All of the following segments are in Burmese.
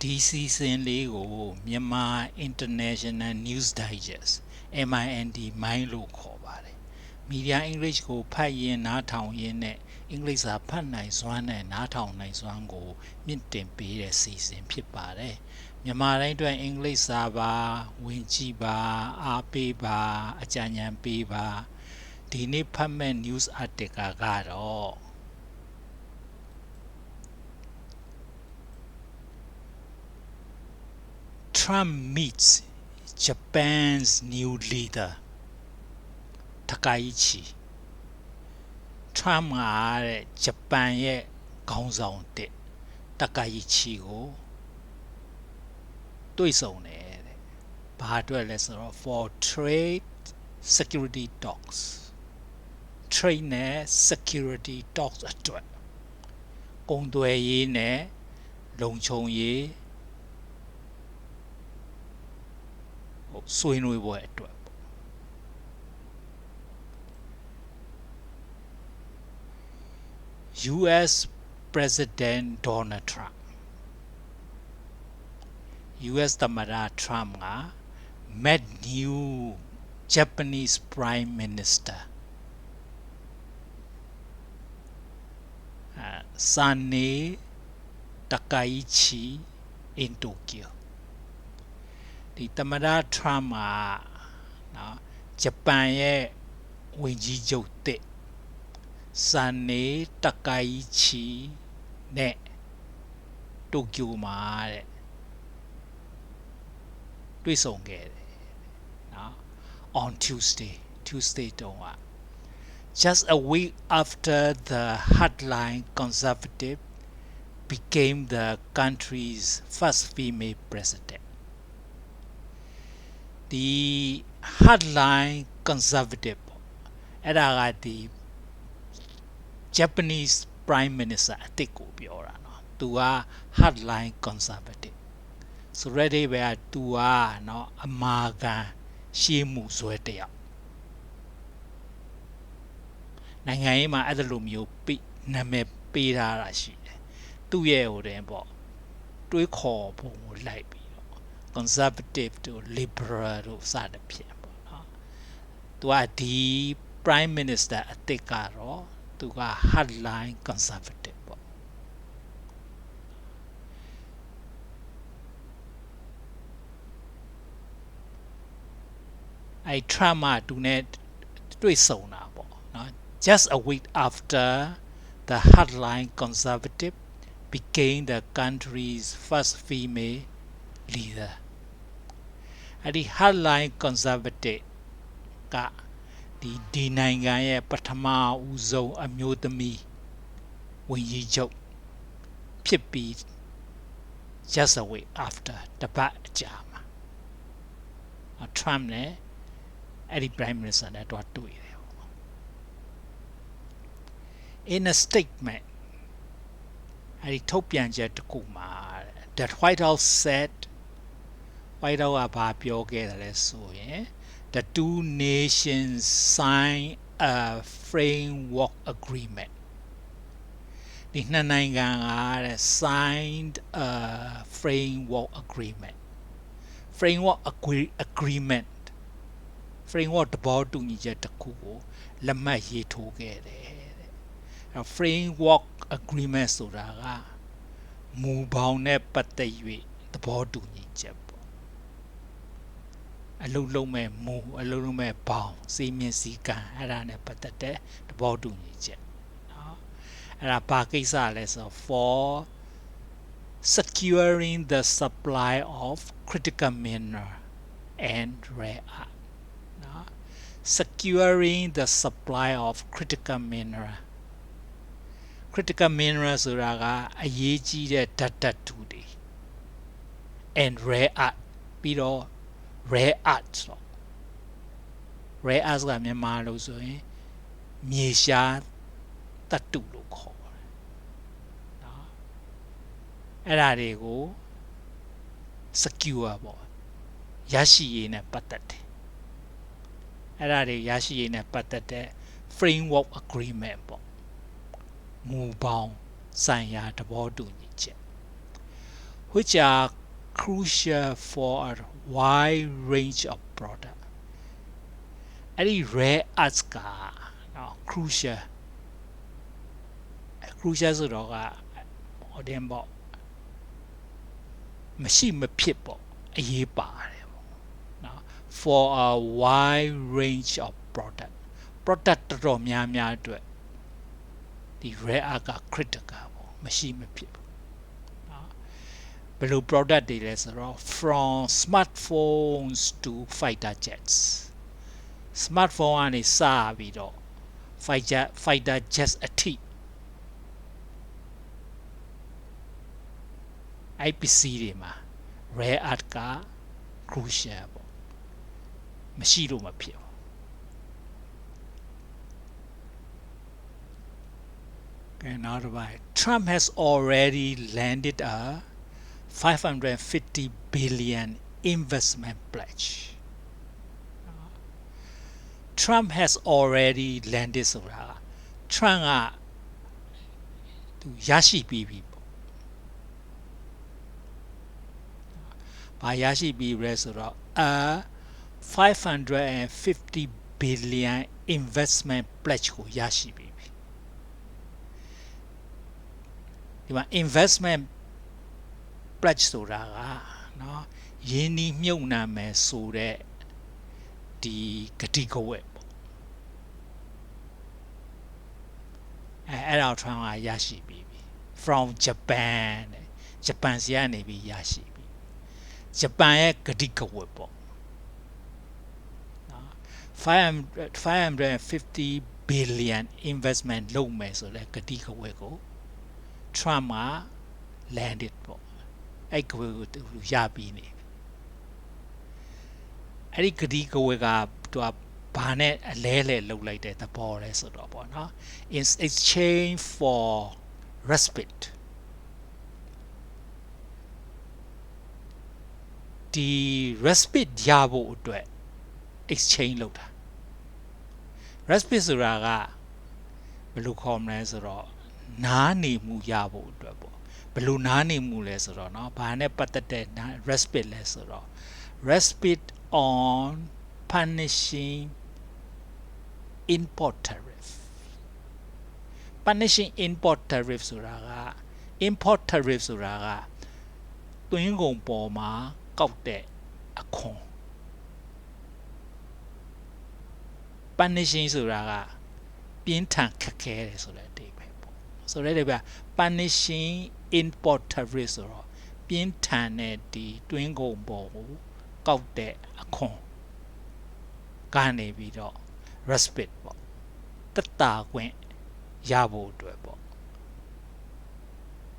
ဒီစီစဉ်လေးကိုမြန်မာ International News Digest MIND မိုင်းလို့ခေါ်ပါတယ်မီဒီယာအင်္ဂလိပ်ကိုဖတ်ရင်းနားထောင်ရင်းနဲ့အင်္ဂလိပ်စာဖတ်နိုင်စွမ်းနဲ့နားထောင်နိုင်စွမ်းကိုမြင့်တင်ပေးတဲ့စီစဉ်ဖြစ်ပါတယ်မြန်မာတိုင်းအတွက်အင်္ဂလိပ်စာပါဝင်ကြည့်ပါအားပေးပါအကြံဉာဏ်ပေးပါဒီနေ့ဖတ်မဲ့ news article ကတော့ Trump meets Japan's new leader Takaichi Trump ကဂျပန်ရဲ့ခေါင်းဆောင်တဲ့ Takaichi ကိုတွေ့ဆုံတယ်တဲ့ဘာအတွက်လဲဆိုတော့ for trade security talks trade နဲ့ security talks အတွက်ကုန်သွယ်ရေးနဲ့လုံခြုံရေးဆွေးနွေးပွဲအတွက်US President Donald Trump US သမ္မတ Trump က met new Japanese Prime Minister Sane Takaichi in Tokyo ဒီသမ္မတ Trump ကနော်ဂျပန်ရဲ့ဝန်ကြီးချုပ်တဲ့ Sane Takaichi နဲ့တိုကျိုမှာတဲ့တွေ့ဆုံခဲ့တယ်နော် on Tuesday တုန်းက just a week after the hardline conservative became the country's first female president the hardline conservative အဲ့ဒါကဒီ Japanese Prime Minister အစ်စ်ကိုပြောတာနော်သူက hardline conservative ဆိုရတဲ့ပဲသူကနော်အမာခံရှေးမှုဆွဲတယောက်နိုင်ငံရေးမှာအဲ့လိုမျိုးနာမည်ပေးထားတာရှိတယ်သူ့ရဲ့ဟိုတဲ့ပေါ့တွေးခေါ်ပုံကိုလိုက်ပြီးတော့ conservative တို့ liberal တို့စသဖြင့်ပေါ့နော်သူကဒီ prime minister အစ်စ်ကတော့သူက hardline conservative ပေါ့အဲ့ Trump ကသူနဲ့တွေ့ဆုံတာပေါ့နော် just a week after the hardline conservative became the country's first female leader အဲ့ဒီ hardline conservative ကဒီနိုင်ငံရဲ့ပထမဦးဆုံးအမျိုးသမီးဝန်ကြီးချုပ်ဖြစ်ပြီး just a week after တပတ်အကြာမှာ Trump နဲ့အဲ့ဒီ Prime Minister နဲ့တွေ့တယ် in a statement အဲ့ဒီထုတ်ပြန်ချက်တစ်ခုမှာ that White House said White House ကဘာပြောခဲ့တယ်လဲဆိုရင် the two nations signed a framework agreement ဒီနှစ်နိုင်ငံက signed a framework agreement framework သဘောတူညီချက်တစ်ခုကိုလက်မှတ်ရေးထိုးခဲ့တယ်တဲ့ framework agreement ဆိုတာကမူဘောင်နဲ့ပတ်သက်၍သဘောတူညီချက်ပေါ့အလုပ်လုပ်မဲ့မူအလုပ်လုပ်မဲ့ဘောင်စီမင်းစည်းကမ်းအဲ့ဒါနဲ့ပတ်သက်တဲ့သဘောတူညီချက်နော်အဲ့ဒါဘာကိစ္စလဲဆို for securing the supply of critical mineral and rare earth နော် securing the supply of critical mineral ဆိုတာကအရေးကြီးတဲ့ဓာတ်တူတွေ and rare earth ပြီးတော့ rare earth ဆို rare earth ကမြန်မာလို့ဆိုရင်မြေရှားသတ္တုလို့ခေါ်တယ်နော်အဲ့ဒါတွေကို secure ပေါ့ရရှိရေးနဲ့ပတ်သက်တယ်အဲ့ဒါတွေရရှိရေးနဲ့ပတ်သက်တဲ့ framework agreement ပေါ့မူပေါင်းဆိုင်ရာသဘောတူညီချက် which are crucial for a wide range of product အဲ့ဒီ rare earths ကနော် crucial ဆိုတော့ကဟိုတင်ပေါ့မရှိမဖြစ်ပေါ့အရေးပါတယ်ပေါ့နော် for a wide range of product တော်တော်များများအတွက်ဒီ rare earth က critical ပေါ့မရှိမဖြစ်ဘူးနော်ဘယ်လို product တွေလဲဆိုတော့ from smartphones to fighter jets smartphone ကနေစပြီးတော့ fighter jets အထိIPC တွေမှာ rare earth က crucial ပေါ့မရှိလို့မဖြစ်ဘူး Okay, now Trump has already landed a 550 billion investment pledge. Trump has already landed ဆိုတာ Trump ကသူရရှိပြီးပြီပေါ့။ဘာရရှိပြီးလဲဆိုတော့ a 550 billion investment pledge ကိုရရှိပြီးပြီ။ဒီမှာ investment pledge ဆိုတာကနော်ယင်းနှီးမြှုပ်နှံမယ်ဆိုတဲ့ဒီဂတိကဝတ်ပေါ့အဲ့တော့ Trump ကရရှိပြီးပြီ from Japan ဂျပန်စီကနေပြီးရရှိပြီဂျပန်ရဲ့ဂတိကဝတ်ပေါ့နော်550 billion investment လုပ်မယ်ဆိုတဲ့ဂတိကဝတ်ကို Trump က landed ပေါ့အဲ့ကဝတ်ကိုသူရပြီးနေအဲ့ဒီဂတိကဝတ်ကသူကဘာနဲ့အလဲလဲလုပ်လိုက်တဲ့သဘောလဲဆိုတော့ပေါ့နော် in exchange for respite ဒီ respite ရဖို့အတွက် exchange လုပ်တာ respite ဆိုတာကဘယ်လိုခေါ်မလဲဆိုတော့နားနေမှုရဖို့အတွက်ပေါ့ဘယ်လိုနားနေမှုလဲဆိုတော့เนาะဘာနဲ့ပတ်သက်တဲ့ respite လဲဆိုတော့ respite on punishing import tariff punishing import tariff ဆိုတာက import tariff ဆိုတာကသွင်းကုန်ပေါ်မှာကောက်တဲ့အခွန် punishing ဆိုတာကပြင်းထန်ခက်ခဲတယ်ဆိုတဲ့အဓိပ္ပာယ်ပေါ့ဆိုတဲ့အခါ punishing import tariff ဆိုတော့ပြင်းထန်တဲ့ဒီတွင်းကုန်ပေါ်ကိုကောက်တဲ့အခွန်ကနေပြီးတော့ respite ပေါ့တက်တာခွင့်ရဖို့အတွက်ပေါ့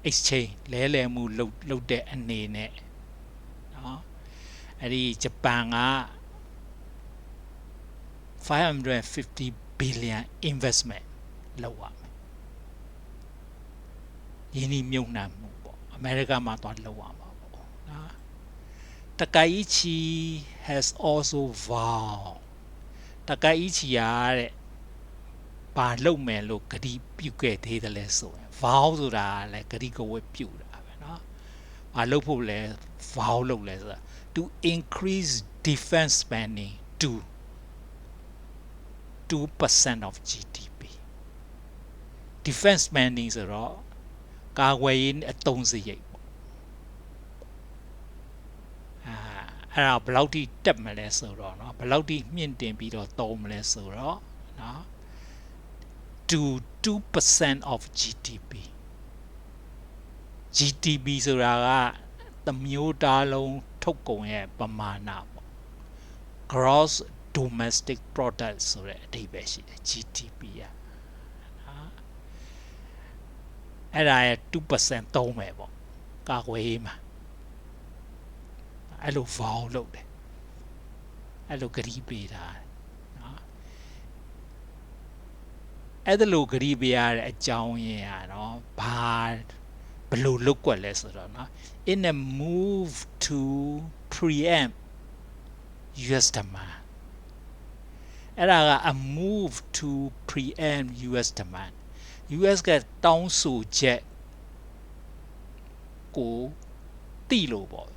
exchange လဲလှယ်မှုလုပ်တဲ့အနေနဲ့เนาะအဲ့ဒီဂျပန်က550 billion investment လုပ်ရမယ်ယင်းဒီမြုပ်နှံမှုပေါ့အမေရိကမှာသွားလုပ်ရမှာပေါ့နော် Takaichi has also vowed Takaichi ရတဲ့ဘာလုပ်မယ်လို့ဂတိပြုခဲ့သေးတယ်လဲဆိုရင် vow ဆိုတာလည်းဂတိကဝတ်ပြုတာပဲเนาะဘာလုပ်ဖို့လဲ vow လုပ်လဲဆိုတာ to increase defense spending to 2% of GDP defense spending ဆိုတော့ကာကွယ်ရေးအသုံးစရိတ်ပေါ့အဲ့ဒါဘယ်လောက်ထိတက်မလဲဆိုတော့เนาะဘယ်လောက်ထိမြင့်တင်ပြီးတော့သုံးမလဲဆိုတော့เนาะ to 2% of GDP GDP ဆိုတာကတစ်မျိုးသားလုံးထုတ်ကုန်ရဲ့ပမာဏပေါ့ gross domestic product ဆိုတဲ့အဓိပ္ပာယ်ရှိတယ် GDP อ่ะအဲ့ဒါရဲ့ 2% သုံးမယ်ပေါ့ကာကွယ်ရေးမှာအဲ့လို vow လုပ်တယ်အဲ့လိုဂရီးပေးတာနော်အဲ့ဒါလိုဂရီးပေးရတဲ့အကြောင်းရင်းอ่ะเนาะဘာဘယ်လိုလုပ်ကွက်လဲဆိုတော့เนาะ in a move to preempt US demand အဲ့ဒါက a move to preempt US demand US ကတောင်းဆိုချက်ကို တိလို့ပေါ့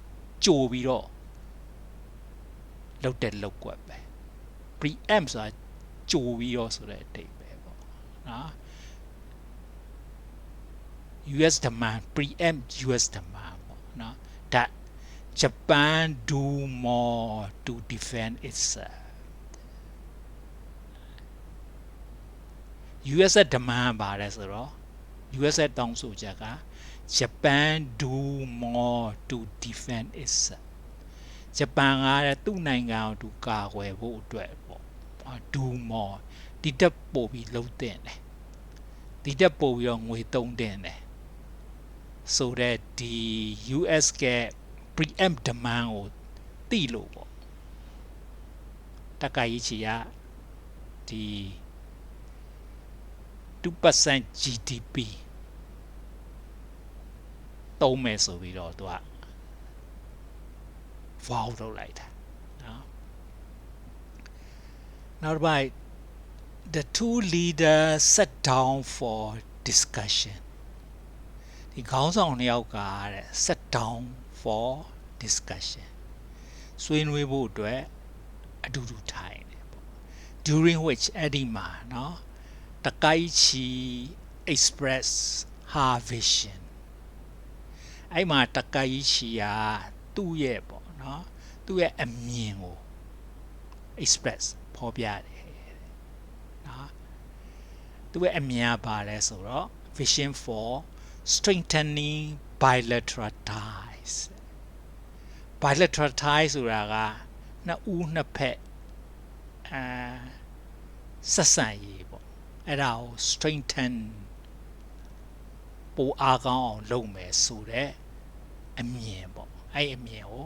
ကြိုပြီးတော့လောက်တဲ့လောက်ကွက်ပဲ preempt ဆိုတာကြိုပြီးတော့ဆိုတဲ့အတိတ်ပဲပေါ့နော် US demand preempt US demand ပေါ့နော် that Japan do more to defend itself US demand ပါတယ်ဆိုတော့ US တောင်းဆိုချက်က Japan do more to defend itself ဂျပန်ကသူ့နိုင်ငံကိုသူကာကွယ်ဖို့အတွက်ပေါ့ do more ဒီတက်ပို့ပြီးလှုပ်တင်တယ်ဒီတက်ပို့ပြီးတော့ငွေသုံးတင်တယ်ဆိုတော့ဒီ US က preempt demand ကိုတိလို့ပေါ့တက္ကကြီးချီကဒီ 2% GDP သုံးမယ်ဆိုပြီးတော့သူက vow လုပ်လိုက်တာနော်နောက်တစ်ပိုင်း the two leaders sat down for discussion ဒီခေါင်းဆောင်နှစ်ယောက်ကတဲ့ sat down for discussion ဆွေးနွေးဖို့အတွက်အတူတူထိုင်တယ်ပေါ့ during which အဲ့ဒီမှာနော်တကိုက်ချီ express her vision အဲ့မှာတကိုက်ချီကသူ့ရဲ့ပေါ့နော်သူ့ရဲ့အမြင်ကို express ဖော်ပြတယ်နော်သူ့ရဲ့အမြင်ကဘာလဲဆိုတော့ vision for strengthening bilateral ties bilateral ties ဆိုတာကနှစ်ဦးနှစ်ဖက်ဆက်ဆံရေးပေါ့အဲ့ဒါကို strengthen ပိုအားကောင်းအောင်လုပ်မယ်ဆိုတဲ့အမြင်ပေါ့အဲ့အမြင်ကို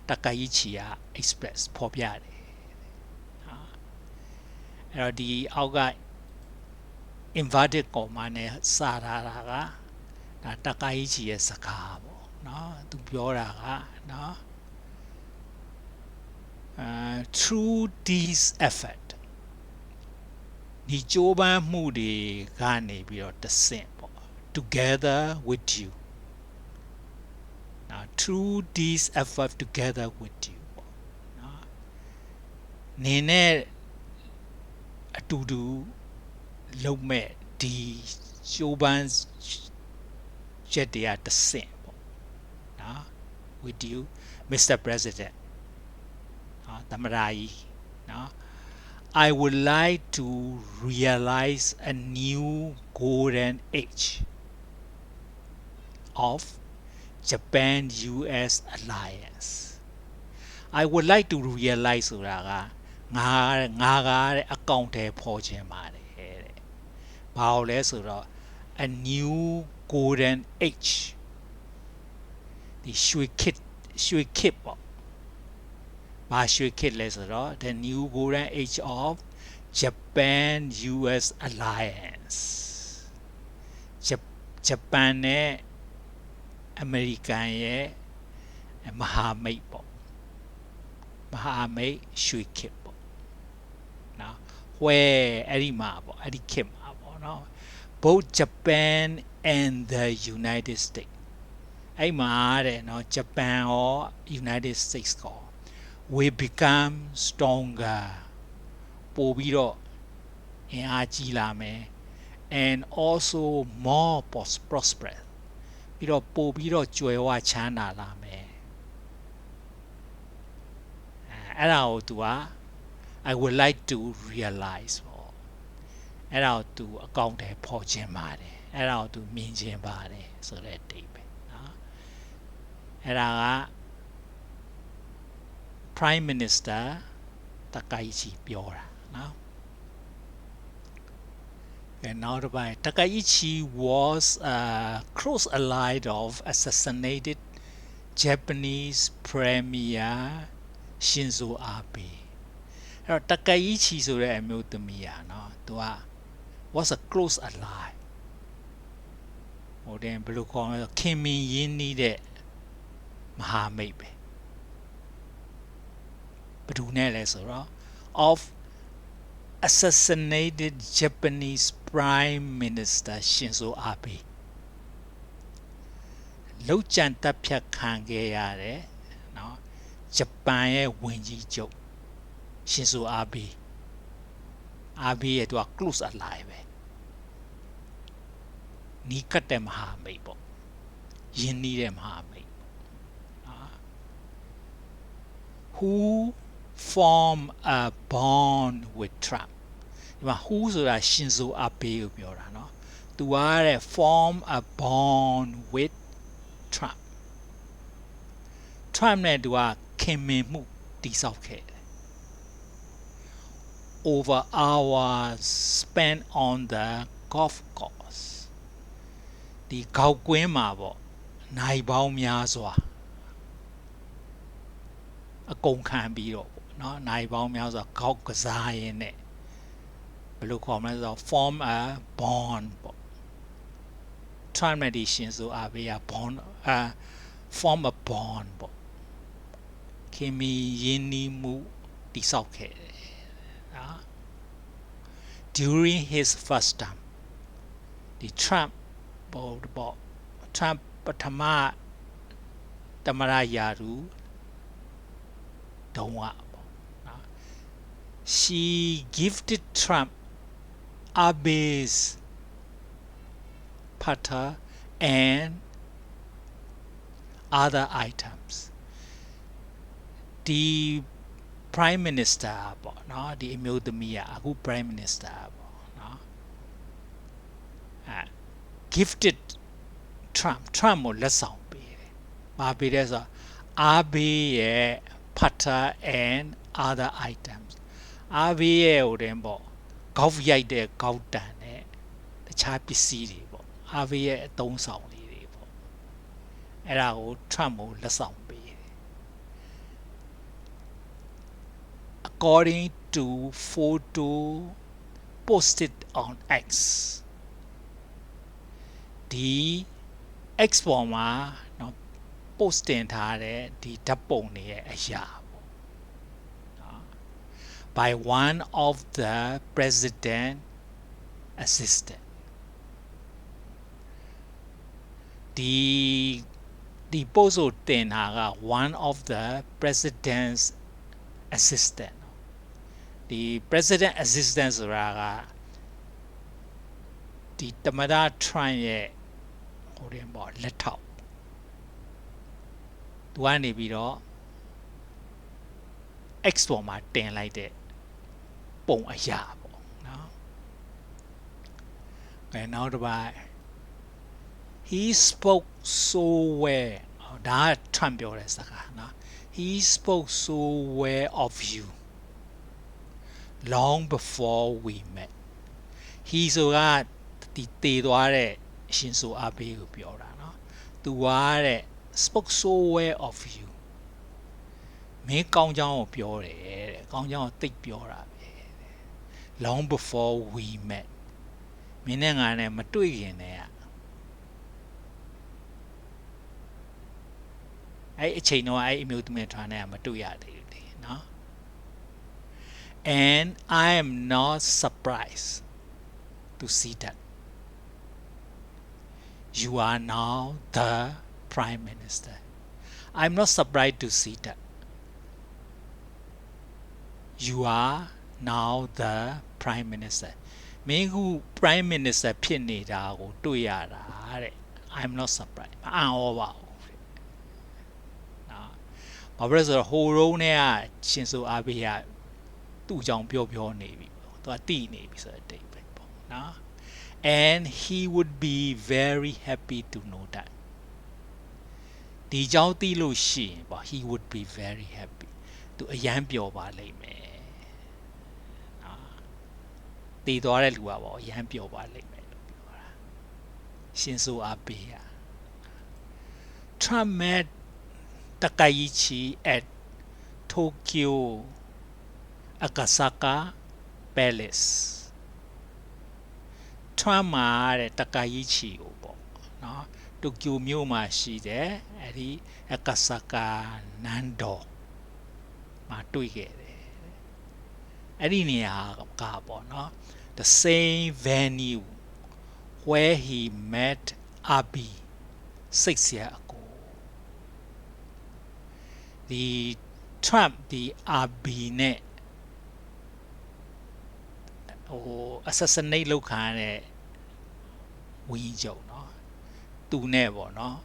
တက္ကကြီးချီက express ဖော်ပြတယ်အဲ့တော့ဒီအောက်က inverted comma နဲ့စထားတာကဒါတက္ကကြီးချီရဲ့စကားပေါ့နော်သူပြောတာကနော် through these effort ဒီကြိုးပမ်းမှုတွေကနေပြီးတော့တဆင့်ပေါ့ together with you now through these effort together with you ပေါ့နော်နေနဲ့အတူတူလုံးမဲ့ဒီကြိုးပမ်းချက်တွေကတဆင့်ပေါ့နော် with you Mr. President နော်သမ္မတကြီးနော်I would like to realize a new golden age of Japan-US alliance. I would like to realize ဆိုတာကငါကအကောင့်ထဲပေါ်ခြင်းပါတယ်တဲ့။ဘာလို့လဲဆိုတော့ a new golden age ဒီရွှေခေတ်ပေါ့ဘာရွှေခေတ်လဲဆိုတော့ the new golden age of Japan US alliance ဂျပန်နဲ့အမေရိကန်ရဲ့မဟာမိတ်ပေါ့မဟာမိတ်ရွှေခေတ်ပေါ့နော်ဝဲအဲ့ဒီမှာပေါ့အဲ့ဒီခေတ်မှာပေါ့နော် both Japan and the United States အဲ့မှာတဲ့နော်ဂျပန်ရော United States ကောwe become stronger ပို့ပြီးတော့အင်အားကြီးလာမယ် and also more prosperous ပြီးတော့ပို့ပြီးတော့ကြွယ်ဝချမ်းသာလာမယ်အဲ့ဒါကို तू က I would like to realize ပေါ့အဲ့ဒါကို तू အကောင့်ထဲပေါ်ခြင်းပါတယ်အဲ့ဒါကို तू မြင်ခြင်းပါတယ်ဆိုတဲ့တိတ်ပဲနော်အဲ့ဒါကPrime Minister Takaichi ပြောတာနော် and now Takaichi was a close ally of assassinated Japanese Premier Shinzo Abe အဲ့တော့ Takaichi ဆိုတဲ့အမျိုးသမီးอ่ะနော်သူက was a close ally ဟိုတင်ဘယ်လိုခေါ်လဲခင်မင်ရင်းနှီးတဲ့မဟာမိတ်ပဲဘယ်သူနဲ့လဲဆိုတော့ of assassinated Japanese Prime Minister Shinzo Abe လောက်ကျန်တပ်ဖြတ်ခံခဲ့ရတယ်နော်ဂျပန်ရဲ့ဝန်ကြီးချုပ်ရှင်ဇိုအာဘေရဲ့သူက close ally ပဲနီးကပ်တဲ့မဟာမိတ်ပေါ့ယင်းနှီးတဲ့မဟာမိတ်who form a bond with Trump ဒီမှာ who ဆိုတာရှင်ဇိုအာဘေကိုပြောတာနော်သူကတဲ့ form a bond with Trump နဲ့သူကခင်မင်မှုတည်ဆောက်ခဲ့တယ် over hours spent on the golf course ဒီကောက်ကွင်းမှာပေါ့နိုင်ပေါင်းများစွာအကုန်ခံပြီးတော့ပေါ့နော်နိုင်ပေါင်းများစွာကောက်ကစားရင်းနဲ့ဘယ်လိုခေါ်မလဲဆိုတော့ form a bond ပေါ့ Trump နဲ့ဒီရှင်ဆိုအားပေးရ bond form a bond ပေါ့ခင်မီရင်းနှီးမှုတည်ဆောက်ခဲ့တယ်နော် during his first term ဒီ Trump ပေါ့ Trump ပထမသမ္မတရာထူးတုန်းကပေါ့နော် she gifted Trump Abe's putter and other items ဒီ prime minister ပေါ့နော်ဒီအမျိုးသမီးကအခု prime minister ပေါ့နော်gifted Trump ကိုလက်ဆောင်ပေးတယ်။ဘာပေးလဲဆိုတော့ Abe ရဲ့ putter and other items Abe ရဲ့ဟိုတင်ပေါ့ golf ရိုက်တဲ့ golf တန်နဲ့တခြားပစ္စည်းတွေပေါ့ Abe ရဲ့အသုံးဆောင်လေးတွေပေါ့အဲ့ဒါကို Trump ကိုလက်ဆောင်ပေးတယ်။ according to photo posted on X ဒီ X ပေါ်မှာနော် post တင်ထားတဲ့ဒီဓာတ်ပုံတွေရဲ့အရာပေါ့နော် by one of the president assistant ဒီ post ကိုတင်တာက one of the president's assistant ဒီ president assistant ဆိုတာကဒီသမ္မတ Trump ရဲ့ဟိုတင်ပေါ့လက်ထောက်သူကနေပြီးတော့ X ပေါ်မှာတင်လိုက်တဲ့ပုံအရာပေါ့နော်။အဲနောက်တစ်ပိုင်း he spoke so well ဒါက Trump ပြောတဲ့စကားနော် he spoke so well of you long before we met he ဆိုတာဒီတည်သွားတဲ့ရှင်ဆိုအားပေးကိုပြောတာနော်သူကတဲ့ spoke so well of you မင်းကောင်းကြောင်းကိုပြောတယ်တဲ့ကောင်းကြောင်းကိုသိပြောတာပဲ long before we met မင်းနဲ့ငါနဲ့မတွေ့ခင်တည်းကအဲ့အချိန်တော့အဲ့အမျိုးသမီးထွားနဲ့မတွေ့ရသေးဘူးလေနော် and I am not surprised to see that you are now the prime minister I'm not surprised to see that you are now the prime minister မင်းခု prime minister ဖြစ်နေတာကိုတွေ့ရတာတဲ့ I'm not surprised မအံ့ဩပါဘူးနော်ဘာဖြစ်လဲဆိုတော့ဟိုရုံးနဲ့ကရှင်ဆိုအားပေးရသူ့အကြောင်းပြောနေပြီပေါ့သူကတိနေပြီဆိုတဲ့အတိတ်ပဲပေါ့နော် and he would be very happy to know that ဒီအကြောင်းသိလို့ရှိရင်ပေါ့ he would be very happy သူအယမ်းပျော်ပါလိမ့်မယ်နော်တည်သွားတဲ့လူကပေါ့အယမ်းပျော်ပါလိမ့်မယ်လို့ပြောတာရှင်ဆိုအားပေးရ Trump met Takaichi at Tokyo Akasaka Palace Trump မှာတဲ့ Takaichi ကိုပေါ့နော်တိုကျိုမြို့မှာရှိတယ်အဲ့ဒီ Akasaka နန်းတော်မှာတွေ့ခဲ့တယ်အဲ့ဒီနေရာကပေါ့နော် the same venue where he met Abe 6 years ago ဒီ Trump ဒီ RB နဲ့ဟို assassinate လုပ်ခံရတဲ့ဝင်းချုပ်เนาะသူနဲ့ပေါ့เนาะ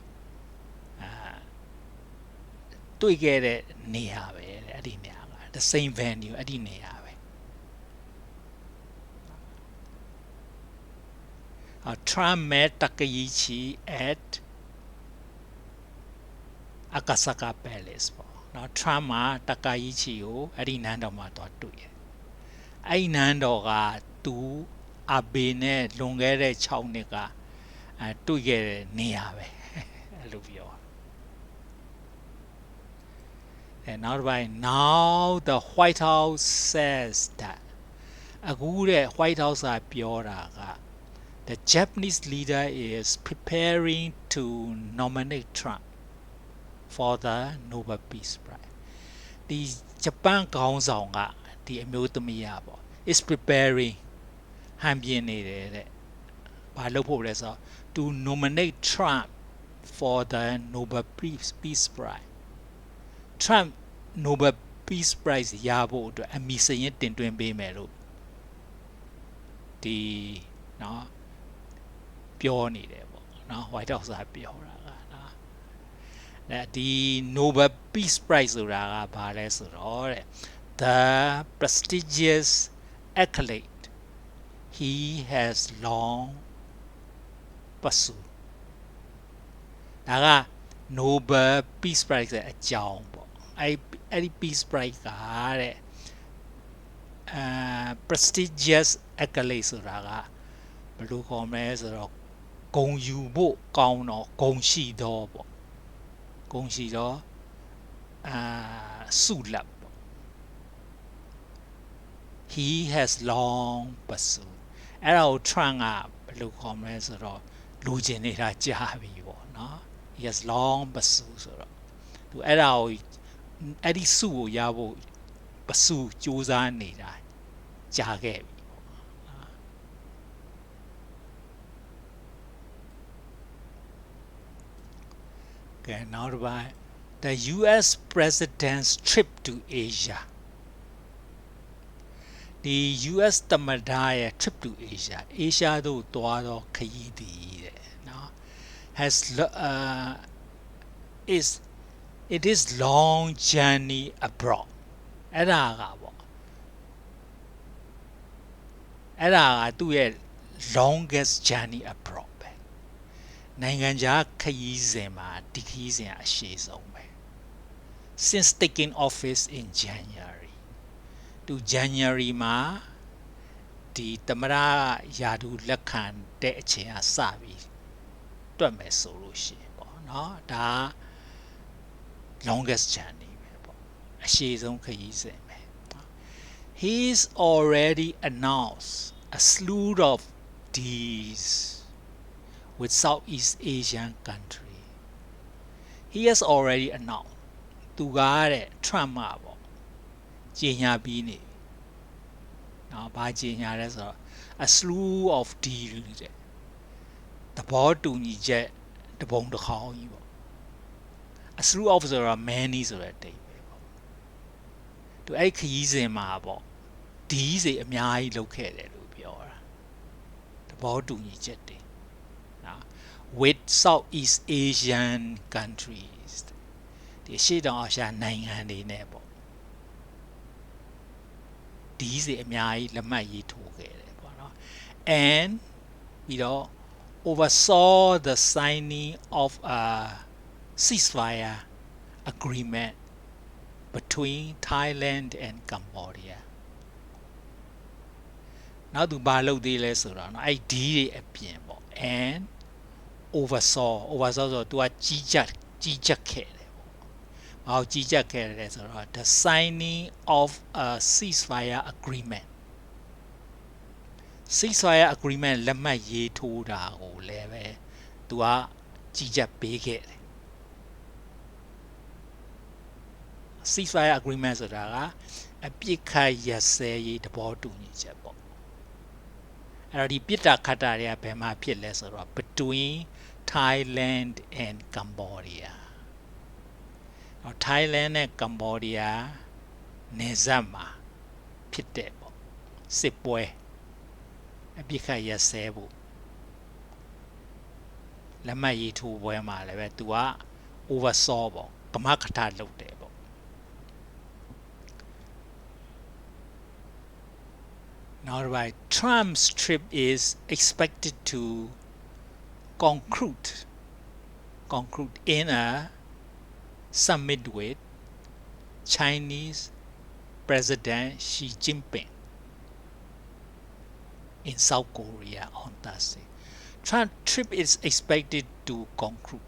တွေ့ခဲ့တဲ့နေရာပဲအဲ့ဒီနေရာက the same venue အဲ့ဒီနေရာပဲTrump met Takaichi at Akasaka Palace ပေါ့เนาะ Trump မှာ Takaichi ကိုအဲ့ဒီနန်းတော်မှာသွားတွေ့တယ်အဲ့ဒီနန်းတော်ကသူအဘေနဲ့လွန်ခဲ့တဲ့6နှစ်ကတွေ့ခဲ့တဲ့နေရာပဲအဲ့လိုပြောAnd now the White House says that အခုတဲ့ White House ကပြောတာက the Japanese leader is preparing to nominate Trump for the Nobel Peace Prize ဒီဂျပန်ခေါင်းဆောင်ကဒီအမျိုးသမီးပေါ့ is preparing ဟန်ပြင်းနေတယ်တဲ့ဘာလုပ်ဖို့လဲဆိုတော့ to nominate Trump for the Nobel Peace Prize Trump Nobel Peace Prize ရဖို့အတွက်အမည်စရင်တင်သွင်းပေးမယ်လို့ဒီเนาะပြောနေတယ်ပေါ့เนาะ White House ကပြောတာကเนาะဒီ Nobel Peace Prize ဆိုတာကဘာလဲဆိုတော့တဲ့ the prestigious accolade he has long pursued ဒါက Nobel Peace Prize ရဲ့အကြောင်းပေါ့အဲ့ဒီ Peace Prize ကတဲ့prestigious accolade ဆိုတာကဘယ်လိုခေါ်မလဲဆိုတော့ဂုဏ်ယူဖို့ကောင်းတော့ဂုဏ်ရှိတော့ပေါ့ဂုဏ်ရှိတော့ဆုလပ်ပေါ့ he has long pursued အဲ့ဒါကို Trump ကဘယ်လိုခေါ်မလဲဆိုတော့လူကျင်နေတာကြားပြီပေါ့နော် he has long pursued ဆိုတော့သူအဲ့ဒါကိုအဲ့ဒီဆုကိုရဖို့ပစုစူးစမ်းနေတာကြားခဲ့ပြီပေါ့ Okay, now about the US president's trip to Asia ဒီ US သမ္မတရဲ့ trip to Asia Asia သို့သွားတော့ခရီးသည်တဲ့နော် it is long journey abroad အဲ့ဒါကပေါ့အဲ့ဒါကသူ့ရဲ့ longest journey abroad ပဲနိုင်ငံခြားခရီးစဉ်မှာဒီခရီးစဉ်အရှည်ဆုံးပဲ since taking office in January သူ January မှာဒီသမ္မတရာထူးလက်ခံတဲ့အချိန်အစပြီးတွက်မယ်ဆိုလို့ရှိရင်ပေါ့နော်ဒါ longest journey ပဲပေါ့အရှည်ဆုံးခရီးစဉ်ပဲ he's already announced a slew of deals with Southeast Asian country he has already announced သူကတဲ့ Trump မှာပေါ့ကြေညာပြီးနေနော်ဘာကြေညာလဲဆိုတော့ a slew of deals တဲ့သဘောတူညီချက်တပုံတစ်ခေါင်းကြီးပေါ့a slew of ဆိုတာ many ဆိုတဲ့အတိတ်ပဲပေါ့သူအဲ့ခရီးစဉ်မှာပေါ့ဒီစိအများကြီးလုပ်ခဲ့တယ်လို့ပြောတာသဘောတူညီချက်တွေနော် with Southeast Asian countries ဒီရှေ့တောင်အာရှနိုင်ငံတွေနဲ့ပေါ့ဒီစိအများကြီးလက်မှတ်ရေးထိုးခဲ့တယ်ပေါ့နော် and ပြီးတော့ oversaw the signing of a ceasefire agreement between Thailand and Cambodia နောက်သူဘာလုပ်သေးလဲဆိုတော့အဲ့ဒီတွေအပြင်ပေါ့ and oversaw ဆိုတော့သူကကြီးကြပ်ခဲ့တယ်ပေါ့ဘာလို့ကြီးကြပ်ခဲ့လဲဆိုတော့ the signing of a ceasefire agreement လက်မှတ်ရေးထိုးတာကိုလည်းပဲသူကကြီးကြပ်ပေးခဲ့တယ် ceasefire agreement ဆိုတာကအပြစ်ခတ်ရပ်စဲရေးသဘောတူညီချက်ပေါ့အဲ့တော့ဒီပြစ်တာခတ်တာတွေကဘယ်မှာဖြစ်လဲဆိုတော့ between Thailand and Cambodia Thailand နဲ့ Cambodia နယ်စပ်မှာဖြစ်တဲ့ပေါ့စစ်ပွဲအပြစ်ခတ်ရက်စဲဖို့လက်မှတ်ရေးထိုးပွဲမှာလည်းပဲသူက oversaw ပေါ့ကမကထလုပ်တယ်ပေါ့ Now right Trump's trip is expected to conclude in a summit with Chinese President Xi Jinping in South Korea on Thursday. Trump trip is expected to conclude.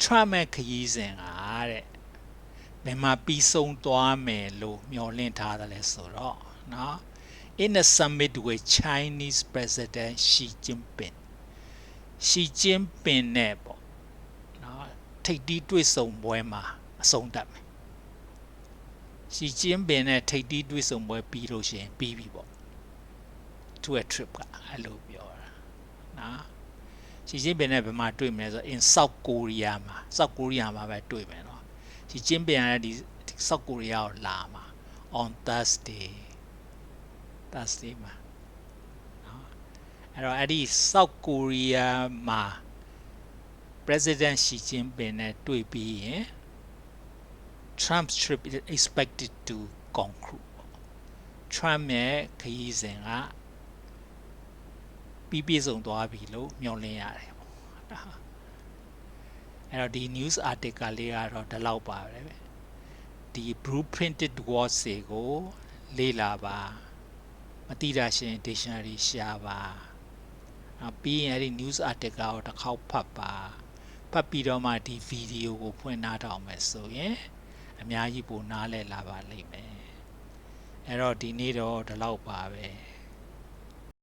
Trump ရဲ့ခရီးစဉ်ကတဲ့ဘယ်မှာပြီးဆုံးသွားမယ်လို့မျှော်လင့်ထားတယ်လဲဆိုတော့နော် in a summit with Chinese President Xi Jinping. Xi Jinping နဲ့ပေါ့နော်ထိပ်တီးတွေ့ဆုံပွဲမှာအဆုံးသတ်မယ် Xi Jinping နဲ့ထိပ်တီးတွေ့ဆုံပွဲပြီးလို့ရှိရင်ပြီးပြီပေါ့ to a trip ကအဲ့လိုပြောတာနော် Xi Jinping နဲ့ဘယ်မှာတွေ့မလဲဆို in South Korea မှာ South Korea မှာပဲတွေ့မယ်နော် Xi Jinping ကဒီ South Korea ကိုလာမှာ on Thursday မှာနော်အဲ့တော့အဲ့ဒီ South Korea မှာ President Xi Jinping နဲ့တွေ့ပြီးရင် Trump's trip is expected to conclude. Trump ရဲ့ခရီးစဉ်ကပြည့်စုံသွားပြီလို့မျှော်လင့်ရတယ်ပေါ့အဲ့တော့ဒီ news article လေးကတော့ဒီလောက်ပါပဲဒီ blueprinted words တွေကိုလေ့လာပါမသိတာရှင် dictionary ရှာပါပြီးရင်အဲ့ဒီ news article ကိုတစ်ခေါက်ဖတ်ပါဖတ်ပြီးတော့မှဒီ video ကိုဖွင့်နားထောင်မယ်ဆိုရင်အများကြီးပိုနားလည်လာပါလိမ့်မယ်အဲ့တော့ဒီနေ့တော့ဒီလောက်ပါပဲ